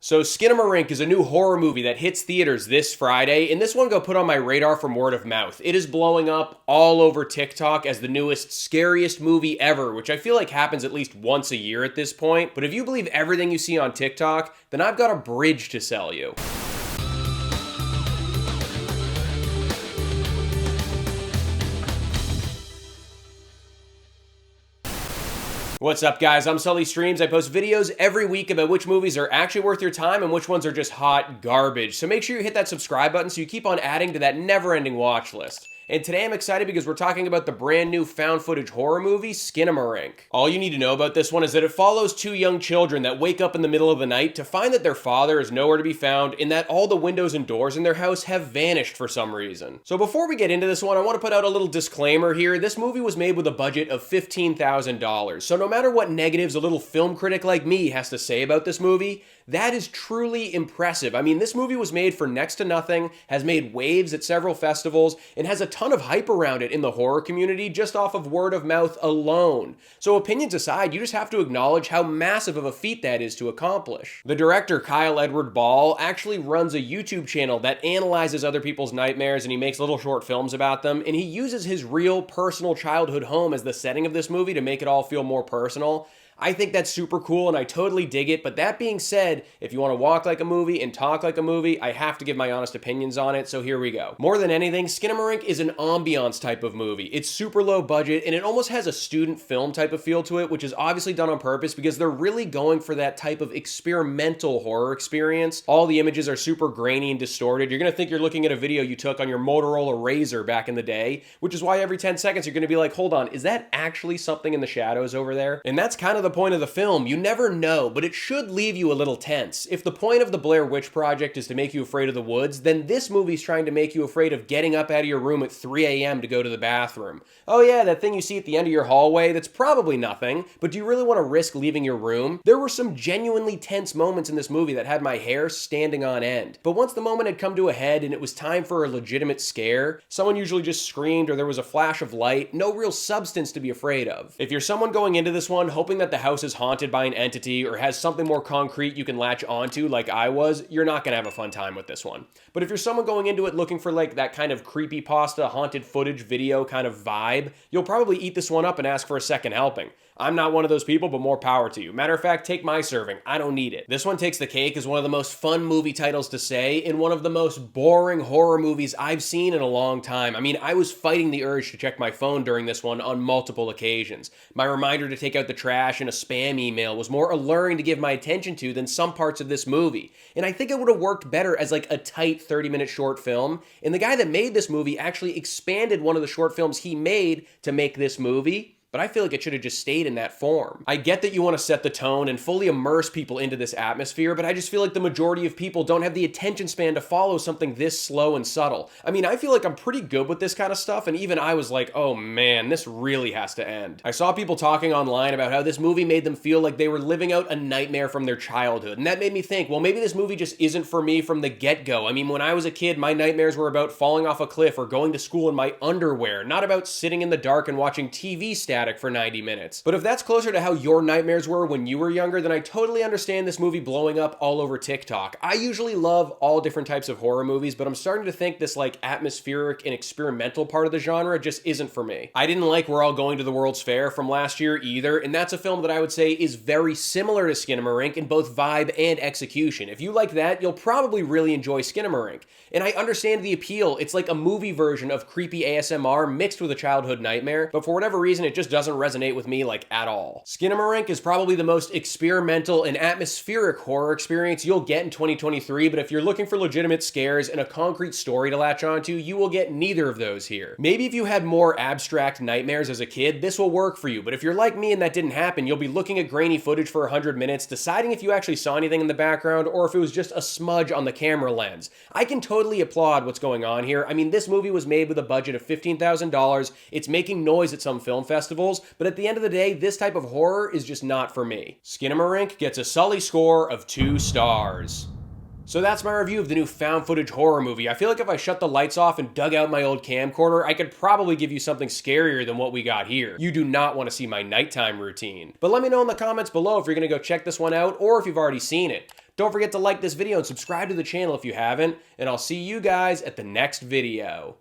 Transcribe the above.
So Skinamarink is a new horror movie that hits theaters this Friday, and this one got put on my radar from word of mouth. It is blowing up all over TikTok as the newest, scariest movie ever, which I feel like happens at least once a year at this point. But if you believe everything you see on TikTok, then I've got a bridge to sell you. What's up, guys? I'm Sully Streams. I post videos every week about which movies are actually worth your time and which ones are just hot garbage. So make sure you hit that subscribe button so you keep on adding to that never-ending watch list. And today I'm excited because we're talking about the brand new found footage horror movie, Skinamarink. All you need to know about this one is that it follows two young children that wake up in the middle of the night to find that their father is nowhere to be found and that all the windows and doors in their house have vanished for some reason. So before we get into this one, I want to put out a little disclaimer here. This movie was made with a budget of $15,000. So no matter what negatives a little film critic like me has to say about this movie, that is truly impressive. I mean, this movie was made for next to nothing, has made waves at several festivals, and has a ton of hype around it in the horror community just off of word of mouth alone. So opinions aside, you just have to acknowledge how massive of a feat that is to accomplish. The director, Kyle Edward Ball, actually runs a YouTube channel that analyzes other people's nightmares, and he makes little short films about them, and he uses his real personal childhood home as the setting of this movie to make it all feel more personal. I think that's super cool and I totally dig it, but that being said, if you want to walk like a movie and talk like a movie, I have to give my honest opinions on it, so here we go. More than anything, Skinamarink is an ambiance type of movie. It's super low budget and it almost has a student film type of feel to it, which is obviously done on purpose because they're really going for that type of experimental horror experience. All the images are super grainy and distorted. You're going to think you're looking at a video you took on your Motorola Razr back in the day, which is why every 10 seconds you're going to be like, hold on, is that actually something in the shadows over there? And that's kind of the point of the film. You never know, but it should leave you a little tense. If the point of the Blair Witch Project is to make you afraid of the woods, then this movie's trying to make you afraid of getting up out of your room at 3 a.m. to go to the bathroom. Oh yeah, that thing you see at the end of your hallway, that's probably nothing, but do you really want to risk leaving your room? There were some genuinely tense moments in this movie that had my hair standing on end. But once the moment had come to a head and it was time for a legitimate scare, someone usually just screamed or there was a flash of light, no real substance to be afraid of. If you're someone going into this one hoping that the house is haunted by an entity or has something more concrete you can latch onto like I was, you're not gonna have a fun time with this one. But if you're someone going into it looking for like that kind of creepypasta haunted footage video kind of vibe, you'll probably eat this one up and ask for a second helping. I'm not one of those people, but more power to you. Matter of fact, take my serving. I don't need it. This one takes the cake as one of the most fun movie titles to say in one of the most boring horror movies I've seen in a long time. I mean, I was fighting the urge to check my phone during this one on multiple occasions. My reminder to take out the trash and a spam email was more alluring to give my attention to than some parts of this movie. And I think it would have worked better as like a tight 30-minute short film. And the guy that made this movie actually expanded one of the short films he made to make this movie. But I feel like it should have just stayed in that form. I get that you want to set the tone and fully immerse people into this atmosphere, but I just feel like the majority of people don't have the attention span to follow something this slow and subtle. I mean, I feel like I'm pretty good with this kind of stuff, and even I was like, oh man, this really has to end. I saw people talking online about how this movie made them feel like they were living out a nightmare from their childhood, and that made me think, well, maybe this movie just isn't for me from the get-go. I mean, when I was a kid, my nightmares were about falling off a cliff or going to school in my underwear, not about sitting in the dark and watching TV static for 90 minutes. But if that's closer to how your nightmares were when you were younger, then I totally understand this movie blowing up all over TikTok. I usually love all different types of horror movies, but I'm starting to think this like atmospheric and experimental part of the genre just isn't for me. I didn't like We're All Going to the World's Fair from last year either, and that's a film that I would say is very similar to Skinamarink in both vibe and execution. If you like that, you'll probably really enjoy Skinamarink. And I understand the appeal. It's like a movie version of creepy ASMR mixed with a childhood nightmare, but for whatever reason, it just doesn't resonate with me like at all. Skinamarink is probably the most experimental and atmospheric horror experience you'll get in 2023, but if you're looking for legitimate scares and a concrete story to latch onto, you will get neither of those here. Maybe if you had more abstract nightmares as a kid, this will work for you, but if you're like me and that didn't happen, you'll be looking at grainy footage for 100 minutes, deciding if you actually saw anything in the background or if it was just a smudge on the camera lens. I can totally applaud what's going on here. I mean, this movie was made with a budget of $15,000. It's making noise at some film festivals, but at the end of the day, this type of horror is just not for me. Skinamarink gets a Sully score of 2 stars. So that's my review of the new found footage horror movie. I feel like if I shut the lights off and dug out my old camcorder, I could probably give you something scarier than what we got here. You do not want to see my nighttime routine. But let me know in the comments below if you're going to go check this one out or if you've already seen it. Don't forget to like this video and subscribe to the channel if you haven't, and I'll see you guys at the next video.